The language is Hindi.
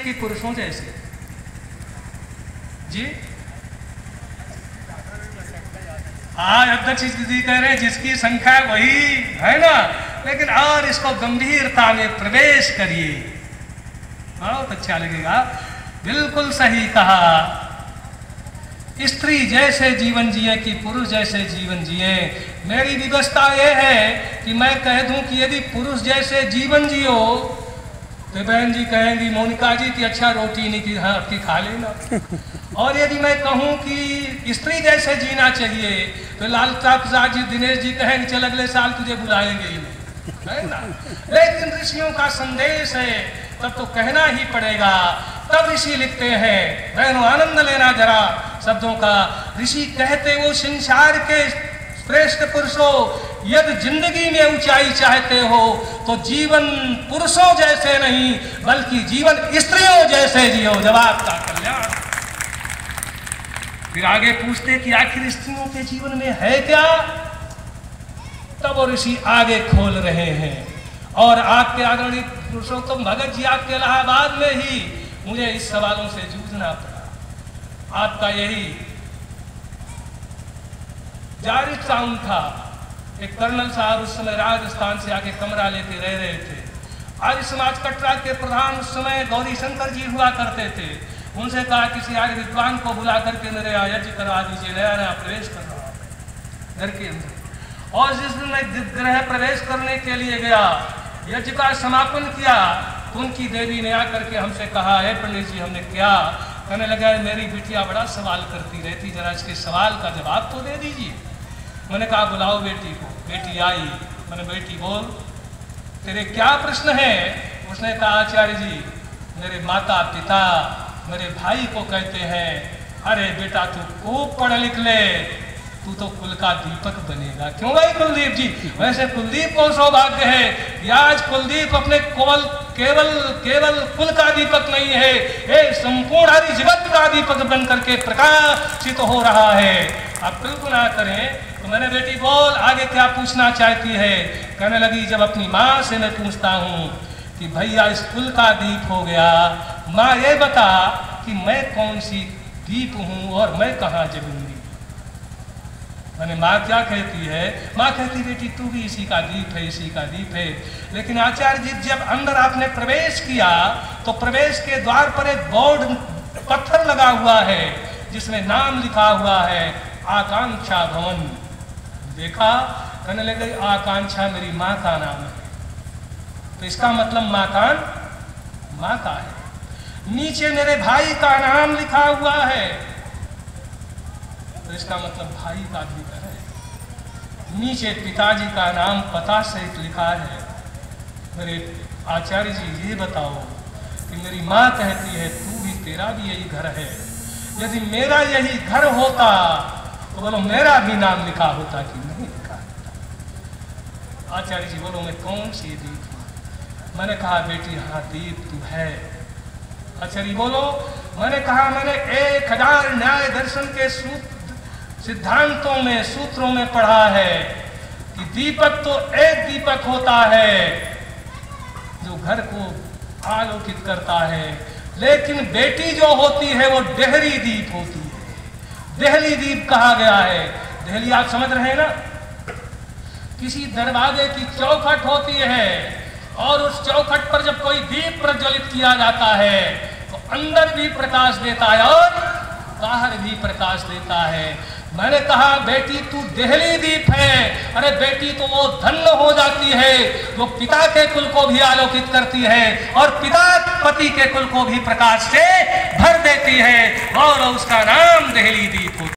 कि पुरुषों जैसे? जी आज अध्यक्ष जी कह रहे हैं जिसकी संख्या वही है ना, लेकिन और इसको गंभीरता में प्रवेश करिए, बहुत अच्छा लगेगा। बिल्कुल सही कहा, स्त्री जैसे जीवन जिए कि पुरुष जैसे जीवन जिए। मेरी व्यवस्था यह है कि मैं कह दूं कि यदि पुरुष जैसे जीवन जियो तो बहन जी कहेंगी मोनिका जी की अच्छा रोटी नहीं की, हाँ आपकी खा लेना। और यदि मैं कहूं कि स्त्री जैसे जीना चाहिए तो लाल प्रसाद जी दिनेश जी कहेंगे चल अगले साल तुझे बुलाएंगे ही नहीं, है ना। लेकिन ऋषियों का संदेश है तब तो कहना ही पड़ेगा। तब ऋषि लिखते हैं, बहनों आनंद लेना जरा शब्दों का। ऋषि कहते वो संसार के श्रेष्ठ पुरुषों, यदि जिंदगी में ऊंचाई चाहते हो तो जीवन पुरुषों जैसे नहीं बल्कि जीवन स्त्रियों जैसे जियो, जवाब का कल्याण। फिर आगे पूछते कि आखिर स्त्रियों के जीवन में है क्या, तब वो ऋषि आगे खोल रहे हैं। और आपके आदरणीय पुरुषोत्तम भगत जी आपके इलाहाबाद में ही मुझे इस सवालों से जूझना पड़ा। आपका यही जारी साउंड था। एक कर्नल साहब उस समय राजस्थान से आके कमरा लेके रह रहे थे। आर्य समाज कटरा के प्रधान उस समय गौरी शंकर जी हुआ करते थे। उनसे कहा किसी आर्य विद्वान को बुला करके मेरे यहाँ यज्ञ करवा दीजिए, नया नया प्रवेश कर रहा हूँ घर के अंदर। और जिस दिन मैं गृह प्रवेश करने के लिए गया, यज्ञ का समापन किया, तो उनकी देवी ने आकर के हमसे कहा, है पंडित जी हमने क्या? कहने लगा मेरी बिटिया बड़ा सवाल करती रहती, जरा इसके सवाल का जवाब तो दे दीजिए। मैंने कहा बुलाओ बेटी को। बेटी आई। मैंने बेटी बोल तेरे क्या प्रश्न है? उसने कहा आचार्य जी मेरे माता पिता मेरे भाई को कहते हैं अरे बेटा तू खूब पढ़ लिख ले, तू तो कुल का दीपक बनेगा। क्यों भाई कुलदीप जी? वैसे कुलदीप को सौभाग्य है कि आज कुलदीप अपने केवल कुल का दीपक नहीं है, ये संपूर्ण हरि जगत का दीपक बन करके प्रकाशित हो रहा है। आप कल्पना करें। तो मैंने बेटी बोल आगे क्या पूछना चाहती है? कहने लगी जब अपनी माँ से मैं पूछता हूँ कि भैया इस कुल का दीप हो गया, माँ ये बता कि मैं कौन सी दीप हूँ और मैं कहाँ जगूंगी। मैंने माँ क्या कहती है? माँ कहती बेटी तू भी इसी का दीप है, इसी का दीप है। लेकिन आचार्य जी जब अंदर आपने प्रवेश किया तो प्रवेश के द्वार पर एक बोर्ड पत्थर लगा हुआ है जिसमें नाम लिखा हुआ है आकांक्षा भवन। देखा? कहने लगे आकांक्षा मेरी माँ का नाम है, तो इसका मतलब मकान माँ का है। नीचे मेरे भाई का नाम लिखा हुआ है, तो इसका मतलब भाई का भी घर है। नीचे पिताजी का नाम पता सहित लिखा है। मेरे आचार्य जी ये बताओ कि मेरी माँ कहती है तू भी तेरा भी यही घर है, यदि मेरा यही घर होता तो बोलो मेरा भी नाम लिखा होता कि नहीं लिखा होता? आचार्य जी बोलो मैं कौन सी दीप हूँ? मैंने कहा बेटी हाँ दीप तू है। आचार्य बोलो। मैंने कहा मैंने 1000 न्याय दर्शन के सिद्धांतों में सूत्रों में पढ़ा है कि दीपक तो एक दीपक होता है जो घर को आलोकित करता है, लेकिन बेटी जो होती है वो डेहरी दीप होती है। देहली दीप कहा गया है। देहली आप समझ रहे हैं ना? किसी दरवाजे की चौखट होती है और उस चौखट पर जब कोई दीप प्रज्वलित किया जाता है तो अंदर भी प्रकाश देता है और बाहर भी प्रकाश देता है। मैंने कहा बेटी तू देहली दीप है। अरे बेटी तो वो धन्य हो जाती है जो पिता के कुल को भी आलोकित करती है और पिता पति के कुल को भी प्रकाश से भर देती है और उसका नाम देहली दीप होता है।